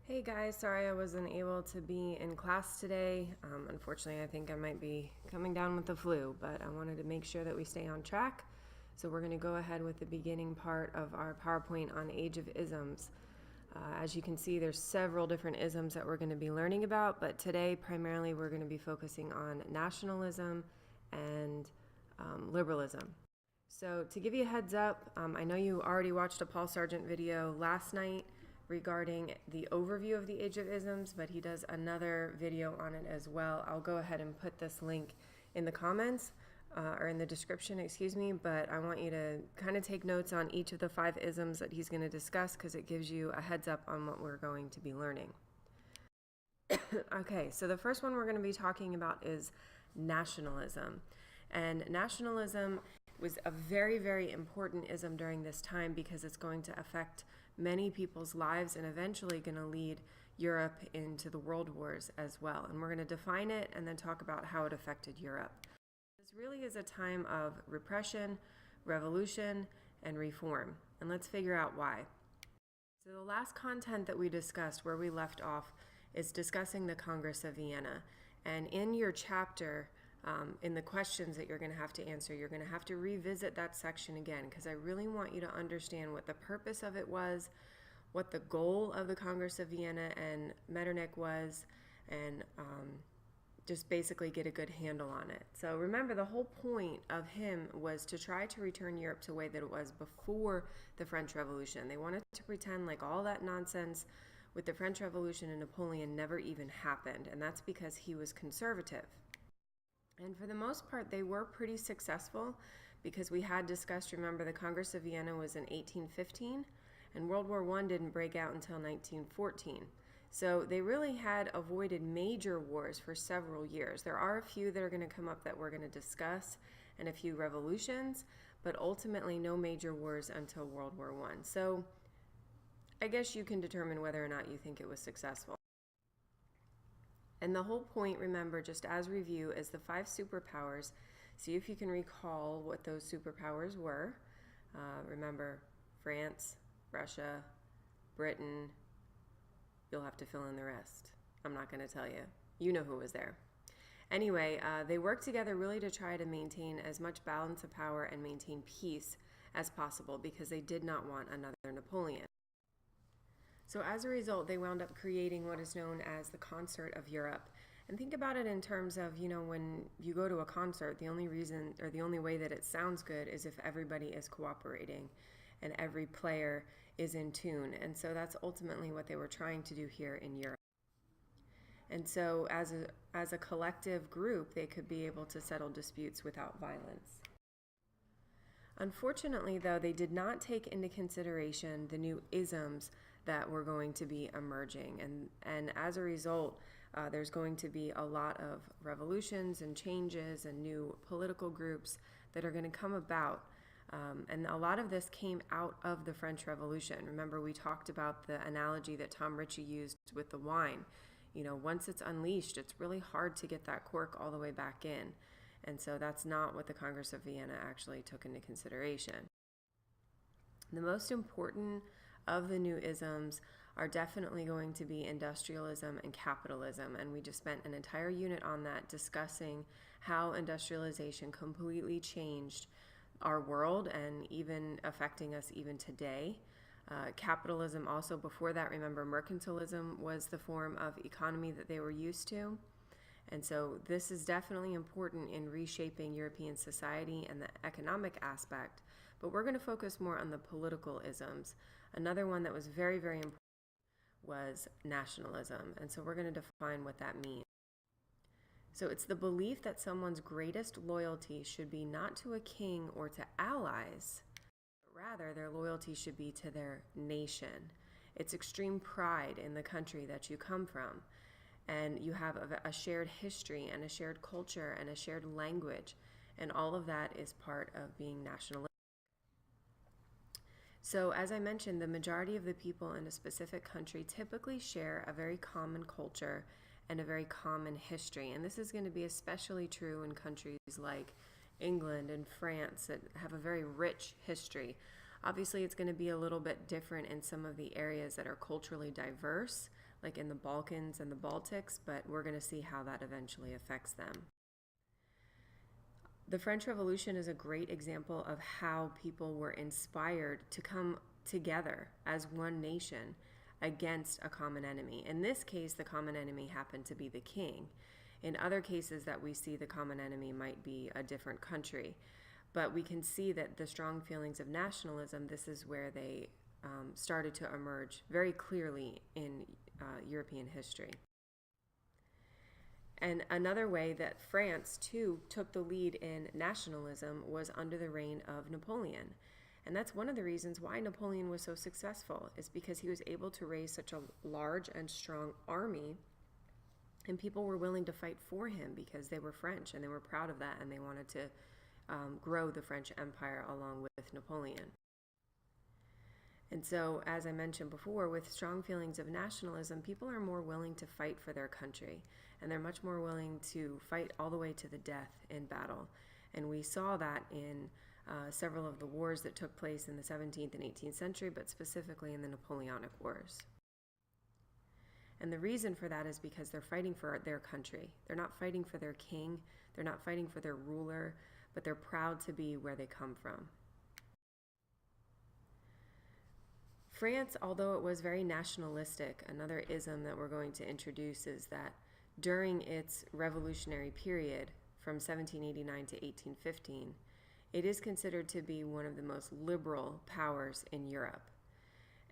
Hey guys, sorry I wasn't able to be in class today. Unfortunately, I think I might be coming down with the flu, but I wanted to make sure that we stay on track. So we're going to go ahead with the beginning part of our PowerPoint on Age of Isms. As you can see, there's several different isms that we're going to be learning about, but today primarily we're going to be focusing on nationalism and liberalism. So to give you a heads up, I know you already watched a Paul Sargent video last night regarding the overview of the Age of Isms, but he does another video on it as well. I'll go ahead and put this link in the comments, or in the description, excuse me, but I want you to kind of take notes on each of the 5 isms that he's going to discuss because it gives you a heads up on what we're going to be learning. Okay, so the first one we're going to be talking about is nationalism. And nationalism was a very, very important ism during this time because it's going to affect many people's lives and eventually going to lead Europe into the world wars as well. And we're going to define it and then talk about how it affected Europe. This really is a time of repression, revolution, and reform. And let's figure out why. So the last content that we discussed, where we left off, is discussing the Congress of Vienna. And in your chapter, in the questions that you're going to have to answer, you're going to have to revisit that section again because I really want you to understand what the purpose of it was, what the goal of the Congress of Vienna and Metternich was, and just basically get a good handle on it. So remember, the whole point of him was to try to return Europe to the way that it was before the French Revolution. They wanted to pretend like all that nonsense with the French Revolution and Napoleon never even happened, and that's because he was conservative. And for the most part, they were pretty successful because we had discussed, remember, the Congress of Vienna was in 1815 and World War I didn't break out until 1914. So they really had avoided major wars for several years. There are a few that are going to come up that we're going to discuss and a few revolutions, but ultimately no major wars until World War I. So I guess you can determine whether or not you think it was successful. And the whole point, remember, just as review, is the 5 superpowers. See if you can recall what those superpowers were. Remember, France, Russia, Britain. You'll have to fill in the rest. I'm not going to tell you. You know who was there. Anyway, they worked together really to try to maintain as much balance of power and maintain peace as possible because they did not want another Napoleon. So as a result, they wound up creating what is known as the Concert of Europe. And think about it in terms of, when you go to a concert, the only reason or the only way that it sounds good is if everybody is cooperating and every player is in tune. And so that's ultimately what they were trying to do here in Europe. And so as a collective group, they could be able to settle disputes without violence. Unfortunately, though, they did not take into consideration the new isms that were going to be emerging. And as a result, there's going to be a lot of revolutions and changes and new political groups that are going to come about. And a lot of this came out of the French Revolution. Remember, we talked about the analogy that Tom Ritchie used with the wine. Once it's unleashed, it's really hard to get that cork all the way back in. And so that's not what the Congress of Vienna actually took into consideration. The most important of the new isms are definitely going to be industrialism and capitalism, and we just spent an entire unit on that discussing how industrialization completely changed our world and even affecting us even today. Capitalism also, before that, remember, mercantilism was the form of economy that they were used to. And so this is definitely important in reshaping European society and the economic aspect, but we're going to focus more on the political isms. Another one that was very, very important was nationalism, and so we're going to define what that means. So it's the belief that someone's greatest loyalty should be not to a king or to allies, but rather their loyalty should be to their nation. It's extreme pride in the country that you come from. And you have a shared history and a shared culture and a shared language. And all of that is part of being nationalistic. So as I mentioned, the majority of the people in a specific country typically share a very common culture and a very common history. And this is going to be especially true in countries like England and France that have a very rich history. Obviously, it's going to be a little bit different in some of the areas that are culturally diverse, like in the Balkans and the Baltics, but we're going to see how that eventually affects them. The French Revolution is a great example of how people were inspired to come together as one nation against a common enemy. In this case, the common enemy happened to be the king. In other cases that we see, the common enemy might be a different country. But we can see that the strong feelings of nationalism, this is where they started to emerge very clearly in European history. And another way that France, too, took the lead in nationalism was under the reign of Napoleon. And that's one of the reasons why Napoleon was so successful, is because he was able to raise such a large and strong army, and people were willing to fight for him because they were French and they were proud of that, and they wanted to grow the French Empire along with Napoleon. And so, as I mentioned before, with strong feelings of nationalism, people are more willing to fight for their country, and they're much more willing to fight all the way to the death in battle. And we saw that in several of the wars that took place in the 17th and 18th century, but specifically in the Napoleonic Wars. And the reason for that is because they're fighting for their country. They're not fighting for their king, they're not fighting for their ruler, but they're proud to be where they come from. France, although it was very nationalistic, another ism that we're going to introduce is that during its revolutionary period from 1789 to 1815, it is considered to be one of the most liberal powers in Europe.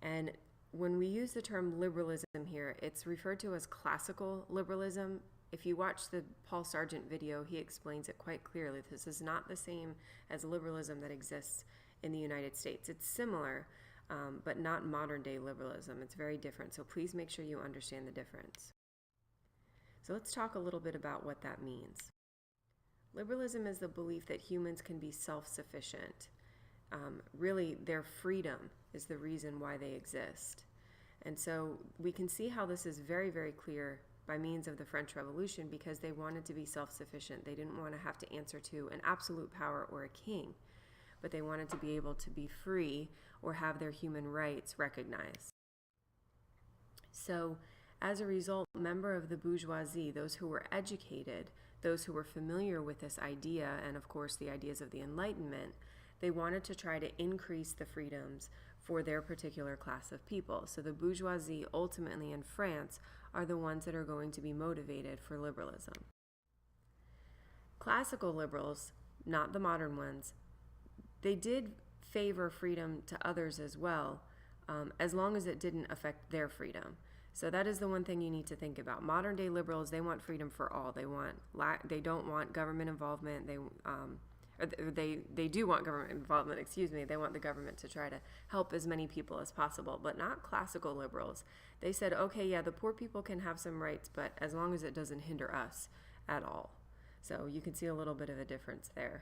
And when we use the term liberalism here, it's referred to as classical liberalism. If you watch the Paul Sargent video, he explains it quite clearly. This is not the same as liberalism that exists in the United States. It's similar, but not modern day liberalism. It's very different. So please make sure you understand the difference. So let's talk a little bit about what that means. Liberalism is the belief that humans can be self-sufficient. Really, their freedom is the reason why they exist. And so we can see how this is very, very clear by means of the French Revolution, because they wanted to be self-sufficient. They didn't want to have to answer to an absolute power or a king, but they wanted to be able to be free or have their human rights recognized. So as a result, members of the bourgeoisie, those who were educated, those who were familiar with this idea, and of course the ideas of the Enlightenment, they wanted to try to increase the freedoms for their particular class of people. So the bourgeoisie ultimately in France are the ones that are going to be motivated for liberalism. Classical liberals, not the modern ones, they did favor freedom to others as well, as long as it didn't affect their freedom. So that is the one thing you need to think about. Modern day liberals, they want freedom for all. They don't want government involvement. They do want government involvement, They want the government to try to help as many people as possible, but not classical liberals. They said, okay, yeah, the poor people can have some rights, but as long as it doesn't hinder us at all. So you can see a little bit of a difference there.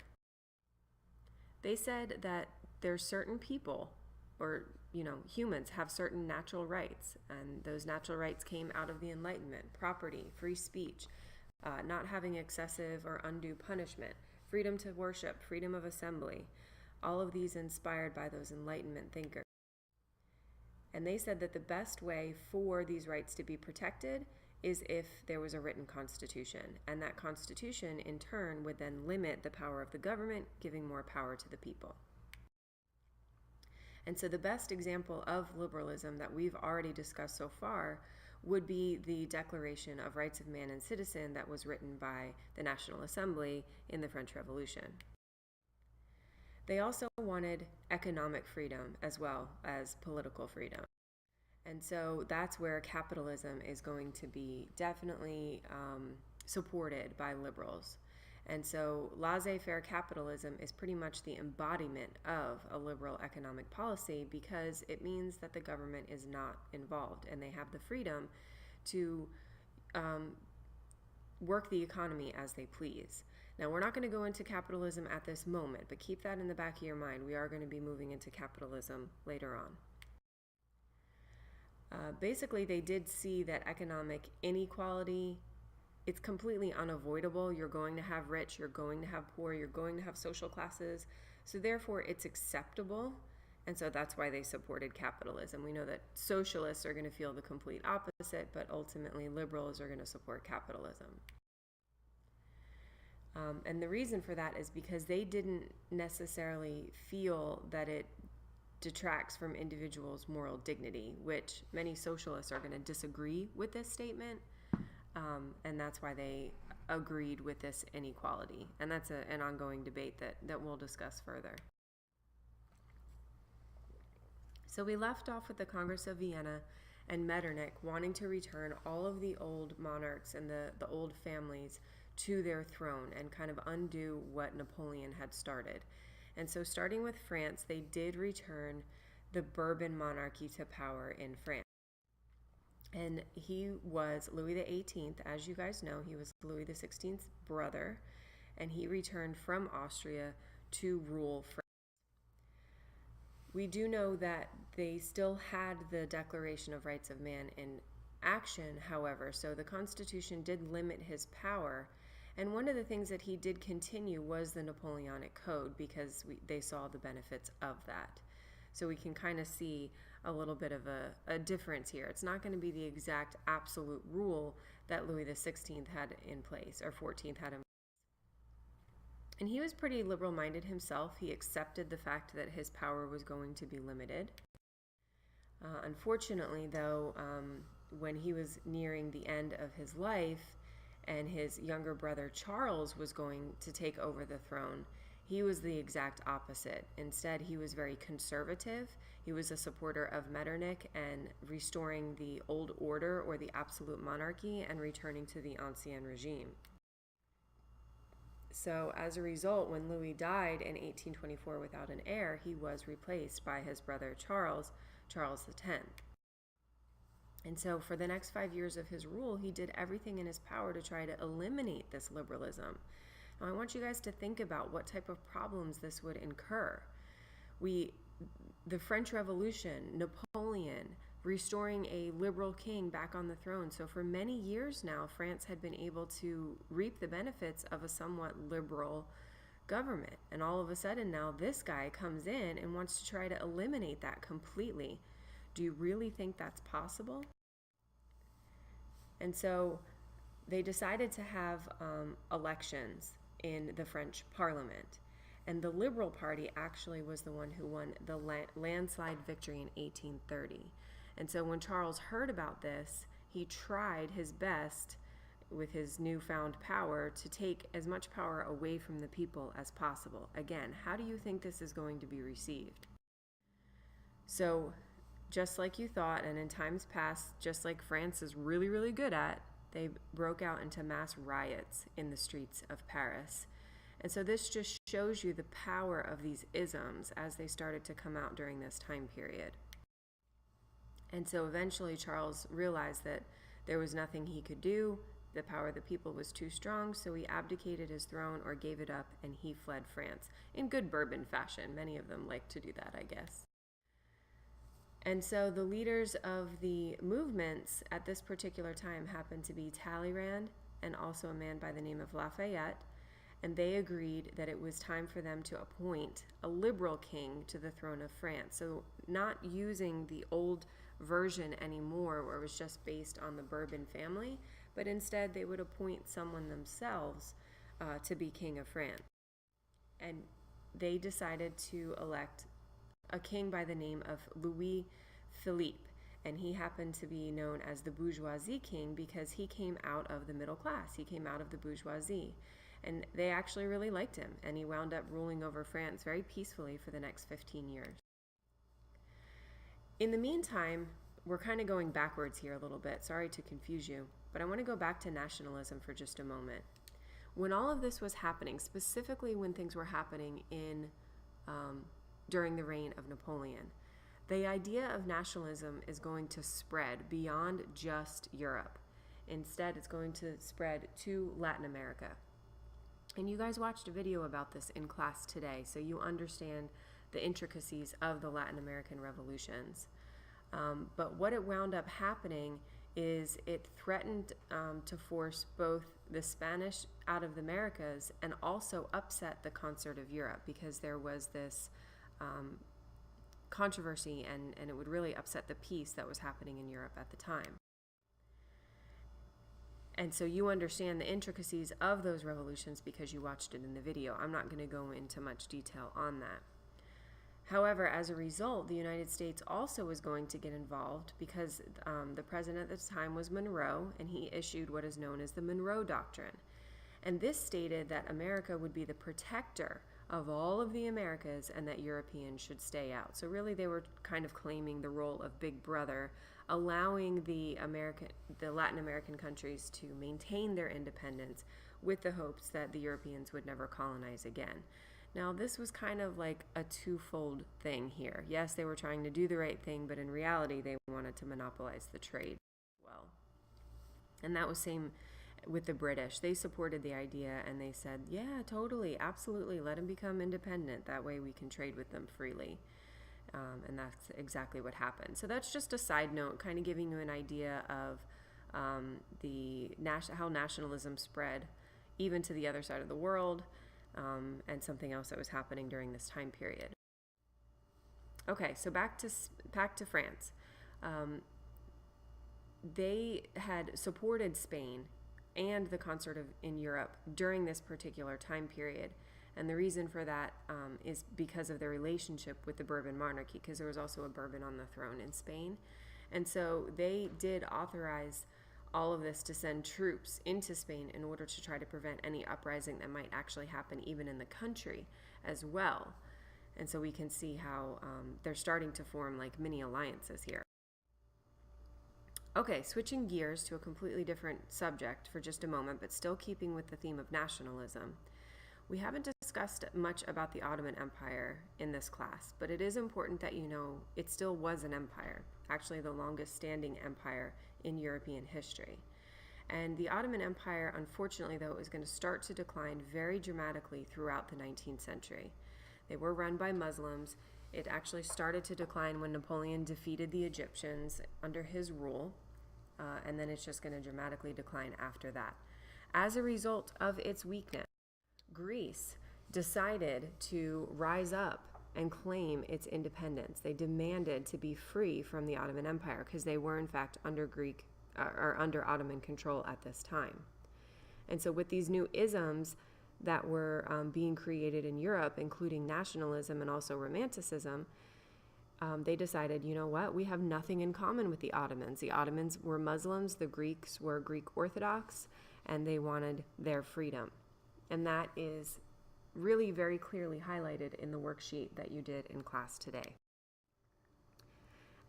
They said that there's certain people, or humans have certain natural rights, and those natural rights came out of the Enlightenment: property, free speech, not having excessive or undue punishment, freedom to worship, freedom of assembly, all of these inspired by those Enlightenment thinkers. And they said that the best way for these rights to be protected is if there was a written constitution, and that constitution in turn would then limit the power of the government, giving more power to the people. And so the best example of liberalism that we've already discussed so far would be the Declaration of Rights of Man and Citizen that was written by the National Assembly in the French Revolution. They also wanted economic freedom as well as political freedom. And so that's where capitalism is going to be definitely supported by liberals. And so laissez-faire capitalism is pretty much the embodiment of a liberal economic policy, because it means that the government is not involved and they have the freedom to work the economy as they please. Now, we're not going to go into capitalism at this moment, but keep that in the back of your mind. We are going to be moving into capitalism later on. Basically, they did see that economic inequality, it's completely unavoidable. You're going to have rich, you're going to have poor, you're going to have social classes. So therefore, it's acceptable And so that's why they supported capitalism. We know that socialists are going to feel the complete opposite, but ultimately liberals are going to support capitalism. And the reason for that is because they didn't necessarily feel that it detracts from individuals' moral dignity, which many socialists are going to disagree with this statement. And that's why they agreed with this inequality. And that's an ongoing debate that we'll discuss further. So we left off with the Congress of Vienna and Metternich wanting to return all of the old monarchs and the old families to their throne and kind of undo what Napoleon had started. And so starting with France, they did return the Bourbon monarchy to power in France. And he was Louis XVIII, as you guys know, he was Louis XVI's brother, and he returned from Austria to rule France. We do know that they still had the Declaration of Rights of Man in action, however, so the Constitution did limit his power. And one of the things that he did continue was the Napoleonic Code, because they saw the benefits of that. So we can kind of see a little bit of a difference here. It's not going to be the exact absolute rule that Louis XVI had in place, or 14th had in place. And he was pretty liberal-minded himself. He accepted the fact that his power was going to be limited. Unfortunately, though, when he was nearing the end of his life and his younger brother Charles was going to take over the throne, he was the exact opposite. Instead, he was very conservative. He was a supporter of Metternich and restoring the old order or the absolute monarchy and returning to the Ancien regime. So as a result, when Louis died in 1824 without an heir, he was replaced by his brother Charles, Charles X. And so for the next 5 years of his rule, he did everything in his power to try to eliminate this liberalism. Now I want you guys to think about what type of problems this would incur. The French Revolution, Napoleon, restoring a liberal king back on the throne. So for many years now, France had been able to reap the benefits of a somewhat liberal government. And all of a sudden now this guy comes in and wants to try to eliminate that completely. Do you really think that's possible? And so they decided to have elections in the French Parliament. And the Liberal Party actually was the one who won the landslide victory in 1830. And so when Charles heard about this, he tried his best with his newfound power to take as much power away from the people as possible. Again, how do you think this is going to be received? So just like you thought, and in times past, just like France is really, really good at, they broke out into mass riots in the streets of Paris. And so this just shows you the power of these isms as they started to come out during this time period. And so eventually Charles realized that there was nothing he could do. The power of the people was too strong, so he abdicated his throne or gave it up, and he fled France in good Bourbon fashion. Many of them like to do that, I guess. And so the leaders of the movements at this particular time happened to be Talleyrand and also a man by the name of Lafayette, and they agreed that it was time for them to appoint a liberal king to the throne of France. So not using the old version anymore where it was just based on the Bourbon family, but instead they would appoint someone themselves to be king of France. And they decided to elect a king by the name of Louis Philippe, and he happened to be known as the bourgeoisie king because he came out of the middle class. He came out of the bourgeoisie, and they actually really liked him, and he wound up ruling over France very peacefully for the next 15 years. In the meantime, we're kind of going backwards here a little bit. Sorry to confuse you, but I want to go back to nationalism for just a moment. When all of this was happening, specifically when things were happening during the reign of Napoleon, the idea of nationalism is going to spread beyond just Europe. Instead, it's going to spread to Latin America. And you guys watched a video about this in class today, so you understand the intricacies of the Latin American revolutions. But what it wound up happening is it threatened to force both the Spanish out of the Americas and also upset the concert of Europe, because there was this controversy, and it would really upset the peace that was happening in Europe at the time. And so you understand the intricacies of those revolutions because you watched it in the video. I'm not going to go into much detail on that. However, as a result, the United States also was going to get involved because the president at the time was Monroe, and he issued what is known as the Monroe Doctrine. And this stated that America would be the protector of all of the Americas and that Europeans should stay out. So really they were kind of claiming the role of Big Brother, allowing the Latin American countries to maintain their independence with the hopes that the Europeans would never colonize again. Now, this was kind of like a twofold thing here. Yes, they were trying to do the right thing, but in reality, they wanted to monopolize the trade as well. And that was same with the British. They supported the idea and they said, yeah, totally, absolutely, let them become independent. That way we can trade with them freely. And that's exactly what happened. So that's just a side note, kind of giving you an idea of how nationalism spread even to the other side of the world, and something else that was happening during this time period. Okay, so back to France. They had supported Spain and the concert in Europe during this particular time period. And the reason for that is because of their relationship with the Bourbon monarchy, because there was also a Bourbon on the throne in Spain. And so they did authorize all of this to send troops into Spain in order to try to prevent any uprising that might actually happen even in the country as well. And so we can see how they're starting to form like mini alliances here. Okay, switching gears to a completely different subject for just a moment, but still keeping with the theme of nationalism. We haven't discussed much about the Ottoman Empire in this class, but it is important that you know it still was an empire, actually the longest standing empire in European history. And the Ottoman Empire, unfortunately though, is going to start to decline very dramatically throughout the 19th century. They were run by Muslims. It actually started to decline when Napoleon defeated the Egyptians under his rule, and then it's just going to dramatically decline after that. As a result of its weakness, Greece decided to rise up and claim its independence. They demanded to be free from the Ottoman Empire because they were in fact under under Ottoman control at this time. And so with these new isms that were being created in Europe, including nationalism and also romanticism, they decided, you know what, we have nothing in common with the Ottomans. The Ottomans were Muslims, the Greeks were Greek Orthodox, and they wanted their freedom. And that is really very clearly highlighted in the worksheet that you did in class today.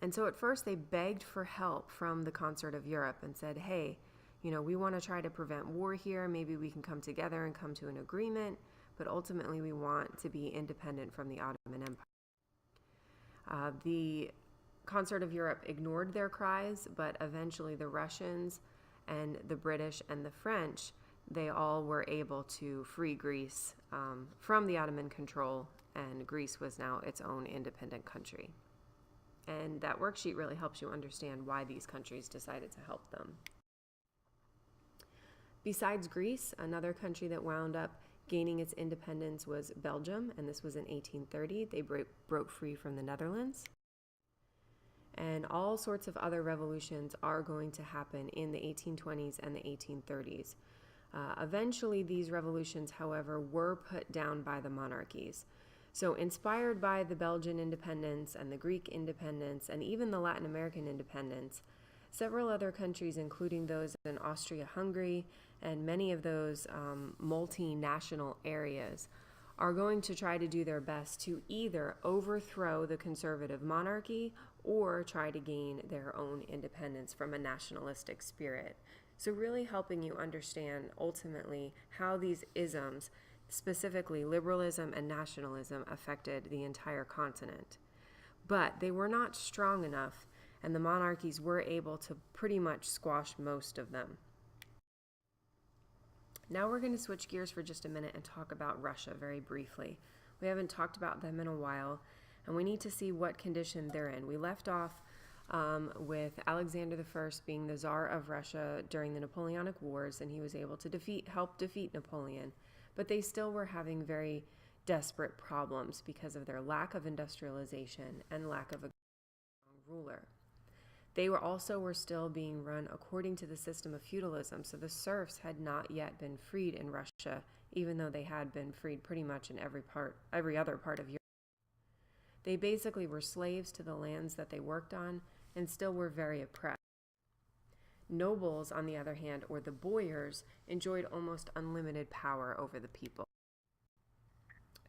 And so at first they begged for help from the Concert of Europe and said, hey, you know, we want to try to prevent war here. Maybe we can come together and come to an agreement, but ultimately we want to be independent from the Ottoman Empire. The Concert of Europe ignored their cries, but eventually the Russians and the British and the French, they all were able to free Greece from the Ottoman control, and Greece was now its own independent country. And that worksheet really helps you understand why these countries decided to help them. Besides Greece, another country that wound up gaining its independence was Belgium, and this was in 1830. They broke free from the Netherlands. And all sorts of other revolutions are going to happen in the 1820s and the 1830s. Eventually, these revolutions, however, were put down by the monarchies. So inspired by the Belgian independence and the Greek independence and even the Latin American independence, several other countries, including those in Austria-Hungary and many of those multinational areas, are going to try to do their best to either overthrow the conservative monarchy or try to gain their own independence from a nationalistic spirit. So really helping you understand ultimately how these isms, specifically liberalism and nationalism, affected the entire continent. But they were not strong enough, and the monarchies were able to pretty much squash most of them. Now we're going to switch gears for just a minute and talk about Russia very briefly. We haven't talked about them in a while, and we need to see what condition they're in. We left off with Alexander I being the Tsar of Russia during the Napoleonic Wars, and he was able to help defeat Napoleon. But they still were having very desperate problems because of their lack of industrialization and lack of a strong ruler. They were still being run according to the system of feudalism, so the serfs had not yet been freed in Russia, even though they had been freed pretty much in every other part of Europe. They basically were slaves to the lands that they worked on and still were very oppressed. Nobles, on the other hand, or the boyars, enjoyed almost unlimited power over the people.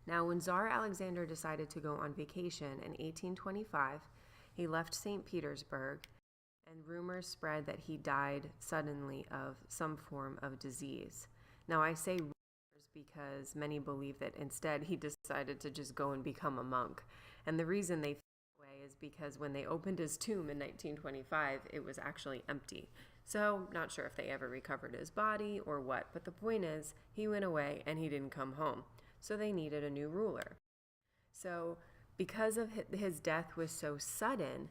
Now, when Tsar Alexander decided to go on vacation in 1825, he left St. Petersburg, and rumors spread that he died suddenly of some form of disease. Now, I say rumors because many believe that instead he decided to just go and become a monk. And the reason they feel that way is because when they opened his tomb in 1925, it was actually empty. So, not sure if they ever recovered his body or what, but the point is, he went away and he didn't come home. So they needed a new ruler. So, because of his death was so sudden,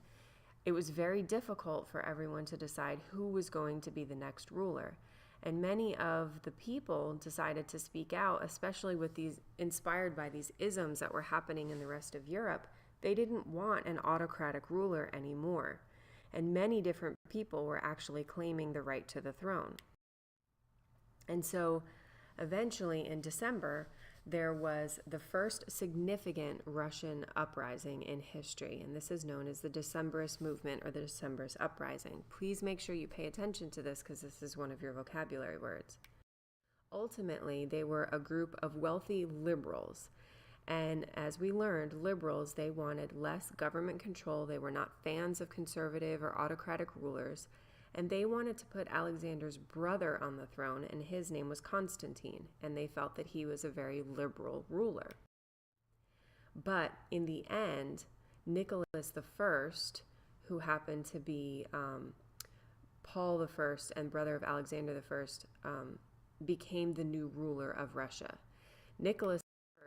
it was very difficult for everyone to decide who was going to be the next ruler. And many of the people decided to speak out, especially with these, inspired by these isms that were happening in the rest of Europe. They didn't want an autocratic ruler anymore. And many different people were actually claiming the right to the throne. And so eventually in December, there was the first significant Russian uprising in history, and this is known as the Decembrist movement or the Decembrist uprising. Please make sure you pay attention to this because this is one of your vocabulary words. Ultimately, they were a group of wealthy liberals, and as we learned, liberals, they wanted less government control. They were not fans of conservative or autocratic rulers, and they wanted to put Alexander's brother on the throne, and his name was Constantine, and they felt that he was a very liberal ruler. But in the end, Nicholas I, who happened to be Paul I and brother of Alexander I, became the new ruler of Russia. Nicholas I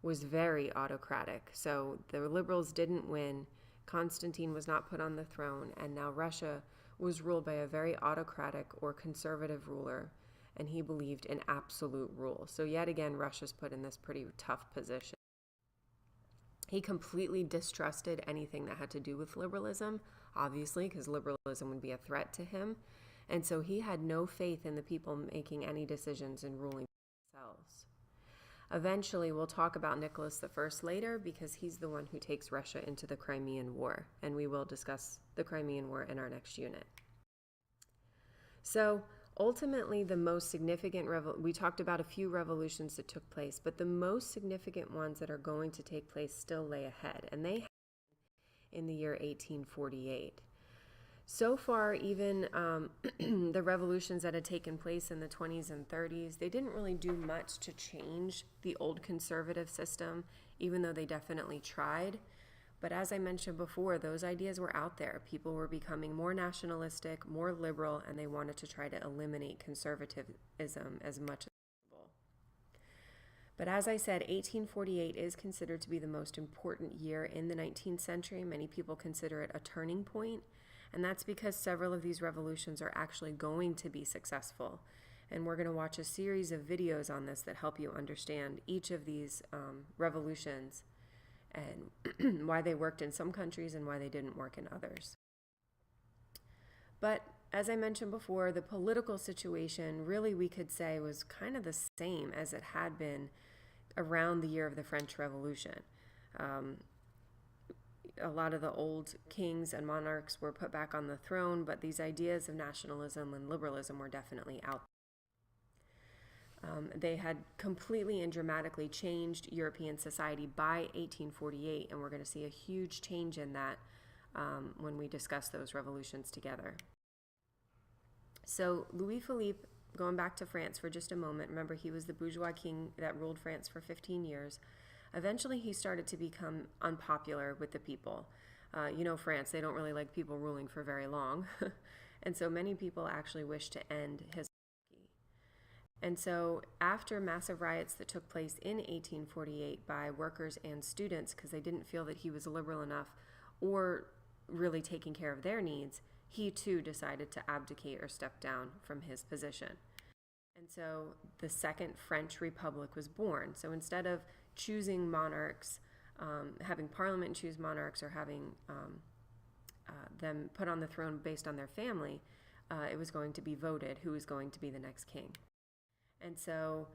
was very autocratic, so the liberals didn't win. Constantine was not put on the throne, and now Russia was ruled by a very autocratic or conservative ruler, and he believed in absolute rule. So yet again, Russia's put in this pretty tough position. He completely distrusted anything that had to do with liberalism, obviously, because liberalism would be a threat to him. And so he had no faith in the people making any decisions and ruling themselves. Eventually, we'll talk about Nicholas I later because he's the one who takes Russia into the Crimean War, and we will discuss the Crimean War in our next unit. So, ultimately, the most significant, we talked about a few revolutions that took place, but the most significant ones that are going to take place still lay ahead, and they happened in the year 1848. So far, even the revolutions that had taken place in the 20s and 30s, they didn't really do much to change the old conservative system, even though they definitely tried. But as I mentioned before, those ideas were out there. People were becoming more nationalistic, more liberal, and they wanted to try to eliminate conservatism as much as possible. But as I said, 1848 is considered to be the most important year in the 19th century. Many people consider it a turning point. And that's because several of these revolutions are actually going to be successful. And we're going to watch a series of videos on this that help you understand each of these revolutions and why they worked in some countries and why they didn't work in others. But as I mentioned before, the political situation really we could say was kind of the same as it had been around the year of the French Revolution. A lot of the old kings and monarchs were put back on the throne, but these ideas of nationalism and liberalism were definitely out there. They had completely and dramatically changed European society by 1848, and we're going to see a huge change in that when we discuss those revolutions together. So Louis Philippe, going back to France for just a moment, remember he was the bourgeois king that ruled France for 15 years. Eventually, he started to become unpopular with the people. France, they don't really like people ruling for very long. And so many people actually wished to end his monarchy. And so after massive riots that took place in 1848 by workers and students because they didn't feel that he was liberal enough or really taking care of their needs, he too decided to abdicate or step down from his position. And so the Second French Republic was born. So instead of choosing monarchs, having Parliament choose monarchs, or having them put on the throne based on their family, it was going to be voted who was going to be the next king. And so,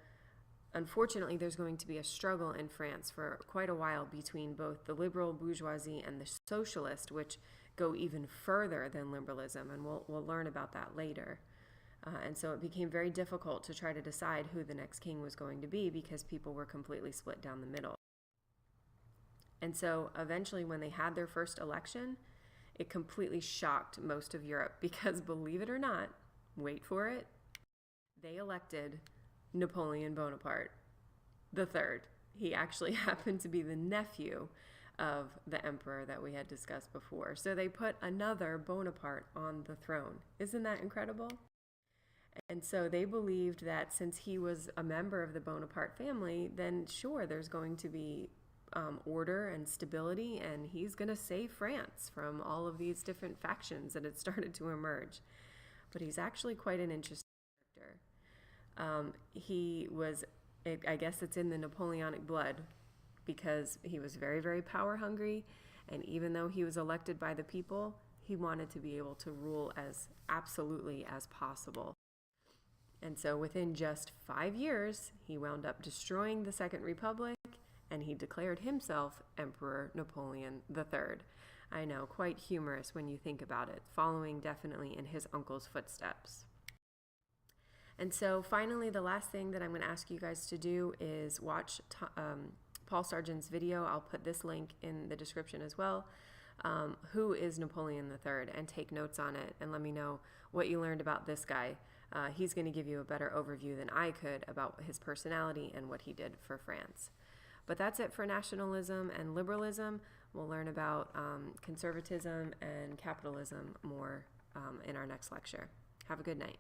unfortunately, there's going to be a struggle in France for quite a while between both the liberal bourgeoisie and the socialist, which go even further than liberalism, and we'll learn about that later. And so it became very difficult to try to decide who the next king was going to be because people were completely split down the middle. And so eventually, when they had their first election, it completely shocked most of Europe because, believe it or not, wait for it, they elected Napoleon Bonaparte III. He actually happened to be the nephew of the emperor that we had discussed before. So they put another Bonaparte on the throne. Isn't that incredible? And so they believed that since he was a member of the Bonaparte family, then sure, there's going to be order and stability, and he's going to save France from all of these different factions that had started to emerge. But he's actually quite an interesting character. He was, I guess it's in the Napoleonic blood, because he was very, very power hungry, and even though he was elected by the people, he wanted to be able to rule as absolutely as possible. And so within just 5 years, he wound up destroying the Second Republic, and he declared himself Emperor Napoleon III. I know, quite humorous when you think about it, following definitely in his uncle's footsteps. And so finally, the last thing that I'm going to ask you guys to do is watch Paul Sargent's video. I'll put this link in the description as well. Who is Napoleon III? And take notes on it and let me know what you learned about this guy. He's going to give you a better overview than I could about his personality and what he did for France. But that's it for nationalism and liberalism. We'll learn about conservatism and capitalism more in our next lecture. Have a good night.